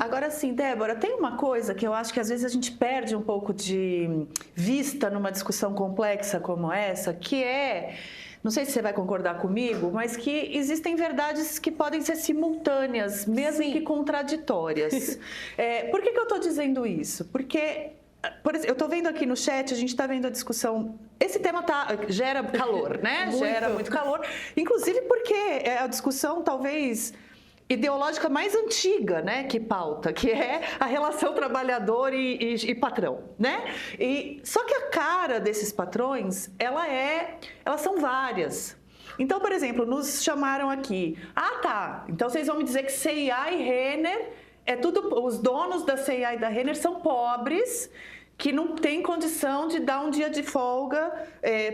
Agora sim, Débora, tem uma coisa que eu acho que às vezes a gente perde um pouco de vista numa discussão complexa como essa, que é, não sei se você vai concordar comigo, mas que existem verdades que podem ser simultâneas, mesmo que contraditórias. Por que eu estou dizendo isso? Porque eu estou vendo aqui no chat, a gente está vendo a discussão. Esse tema gera calor, né? Gera muito calor. Inclusive porque é a discussão, talvez, ideológica mais antiga, né, que pauta, que é a relação trabalhador e patrão, né? Só que a cara desses patrões, elas são várias. Então, por exemplo, nos chamaram aqui. Ah, tá. Então vocês vão me dizer que C&A e Renner os donos da C&A e da Renner são pobres, que não têm condição de dar um dia de folga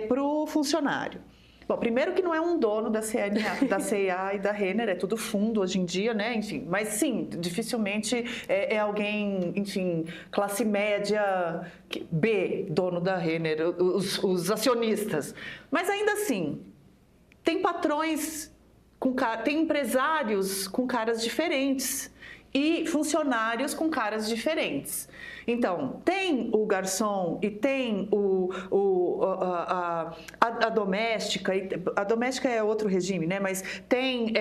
para o funcionário. Bom, primeiro que não é um dono da C&A e da Renner, é tudo fundo hoje em dia, né? Enfim, mas sim, dificilmente é alguém, enfim, classe média B, dono da Renner, os acionistas. Mas ainda assim, tem patrões, tem empresários com caras diferentes e funcionários com caras diferentes. Então, tem o garçom e tem a doméstica. A doméstica é outro regime, né? Mas tem,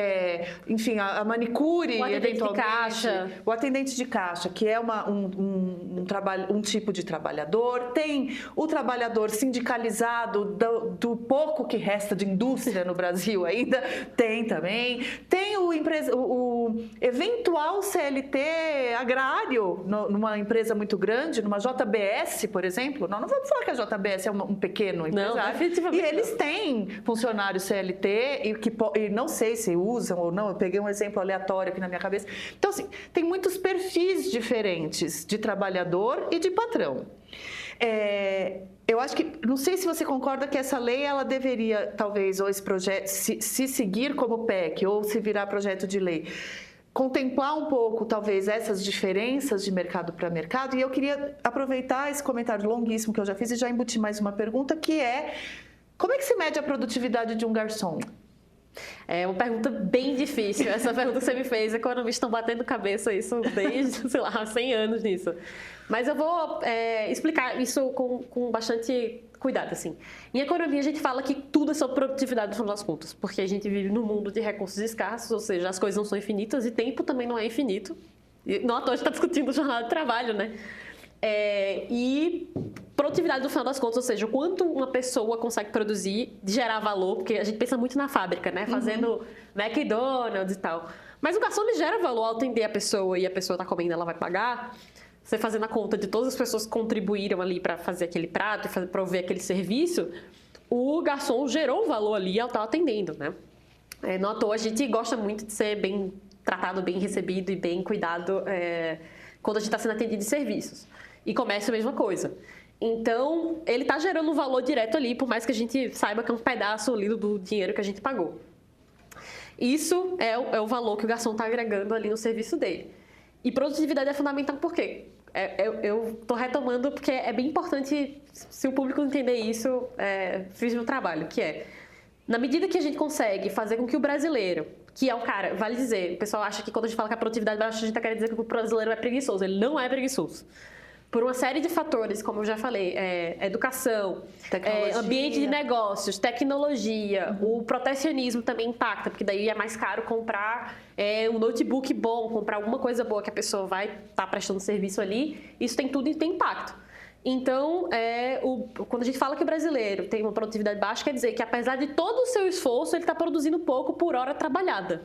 enfim, a manicure, o atendente de caixa. O atendente de caixa, que é um tipo de trabalhador. Tem o trabalhador sindicalizado do pouco que resta de indústria no Brasil ainda. Tem também. Tem o eventual CLT agrário numa empresa muito grande, numa JBS, por exemplo. Não vamos falar que a JBS é um pequeno empresário. Não, definitivamente. E eles têm funcionários CLT e não sei se usam ou não. Eu peguei um exemplo aleatório aqui na minha cabeça. Então, assim, tem muitos perfis diferentes de trabalhador e de patrão. Eu acho que, não sei se você concorda que essa lei, ela deveria, talvez, ou esse projeto, se seguir como PEC ou se virar projeto de lei, contemplar um pouco, talvez, essas diferenças de mercado para mercado. E eu queria aproveitar esse comentário longuíssimo que eu já fiz e já embutir mais uma pergunta, que é: como é que se mede a produtividade de um garçom? É uma pergunta bem difícil. Essa pergunta que você me fez, economistas estão batendo cabeça isso desde, sei lá, 100 anos nisso. Mas eu vou explicar isso com bastante cuidado, assim. Em economia, a gente fala que tudo é sobre produtividade, no final das contas, porque a gente vive num mundo de recursos escassos, ou seja, as coisas não são infinitas e tempo também não é infinito. E não à toa a gente está discutindo jornada de trabalho, né? E produtividade, no final das contas, ou seja, o quanto uma pessoa consegue produzir, gerar valor, porque a gente pensa muito na fábrica, né? Fazendo McDonald's e tal. Mas o garçom, ele gera valor ao atender a pessoa e a pessoa está comendo, ela vai pagar. Você fazendo a conta de todas as pessoas que contribuíram ali para fazer aquele prato e prover aquele serviço, o garçom gerou um valor ali ao estar atendendo, né? Não à toa, a gente gosta muito de ser bem tratado, bem recebido e bem cuidado quando a gente está sendo atendido de serviços. E comércio é a mesma coisa. Então, ele está gerando um valor direto ali, por mais que a gente saiba que é um pedaço ali do dinheiro que a gente pagou. Isso é o valor que o garçom está agregando ali no serviço dele. E produtividade é fundamental por quê? Eu estou retomando porque é bem importante, se o público entender isso, fiz meu trabalho, que é, na medida que a gente consegue fazer com que o brasileiro, que é o cara, vale dizer, o pessoal acha que quando a gente fala que a produtividade baixa, a gente está querendo dizer que o brasileiro é preguiçoso. Ele não é preguiçoso. Por uma série de fatores, como eu já falei, educação, ambiente de negócios, tecnologia, o protecionismo também impacta, porque daí é mais caro comprar um notebook bom, comprar alguma coisa boa que a pessoa vai estar prestando serviço ali, isso tem tudo e tem impacto. Então, quando a gente fala que o brasileiro tem uma produtividade baixa, quer dizer que apesar de todo o seu esforço, ele está produzindo pouco por hora trabalhada.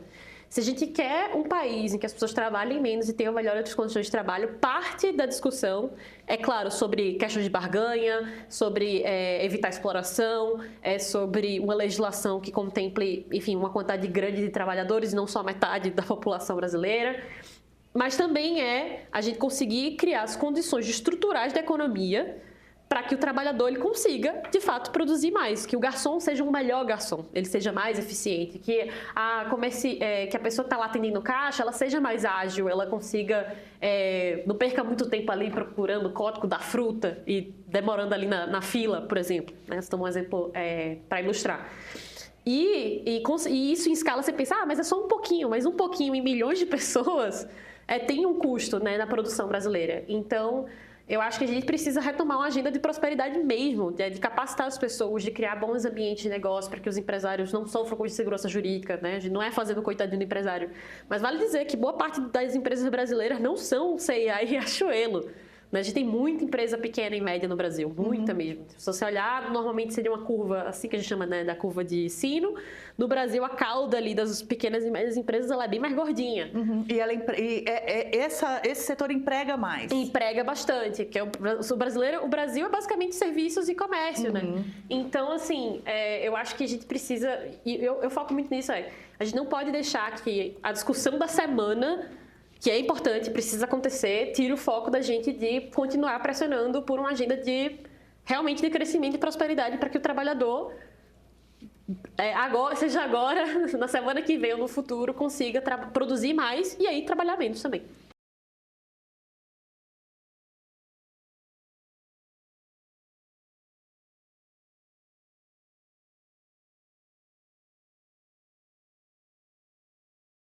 Se a gente quer um país em que as pessoas trabalhem menos e tenham melhores condições de trabalho, parte da discussão é, claro, sobre questões de barganha, sobre evitar exploração, sobre uma legislação que contemple, enfim, uma quantidade grande de trabalhadores, não só a metade da população brasileira. Mas também a gente conseguir criar as condições estruturais da economia para que o trabalhador ele consiga, de fato, produzir mais, que o garçom seja um melhor garçom, ele seja mais eficiente, que a pessoa que está lá atendendo caixa, ela seja mais ágil, ela consiga, não perca muito tempo ali procurando o código da fruta e demorando ali na fila, por exemplo. Né? Você toma um exemplo para ilustrar. E isso em escala você pensa, mas é só um pouquinho, mas um pouquinho em milhões de pessoas tem um custo, né, na produção brasileira. Então, eu acho que a gente precisa retomar uma agenda de prosperidade mesmo, de capacitar as pessoas, de criar bons ambientes de negócio para que os empresários não sofram com insegurança jurídica, né? A gente não é fazendo coitadinho do empresário. Mas vale dizer que boa parte das empresas brasileiras não são C&A e Riachuelo. A gente tem muita empresa pequena e média no Brasil, muita mesmo. Se você olhar, normalmente seria uma curva, assim que a gente chama, né, da curva de sino. No Brasil, a cauda ali das pequenas e médias empresas ela é bem mais gordinha. E esse setor emprega mais. Emprega bastante, que o Brasil é basicamente serviços e comércio, né? Então, assim, eu acho que a gente precisa, e eu foco muito nisso, a gente não pode deixar que a discussão da semana, que é importante, precisa acontecer, tira o foco da gente de continuar pressionando por uma agenda realmente de crescimento e prosperidade para que o trabalhador, seja agora, na semana que vem ou no futuro, consiga produzir mais e aí trabalhar menos também.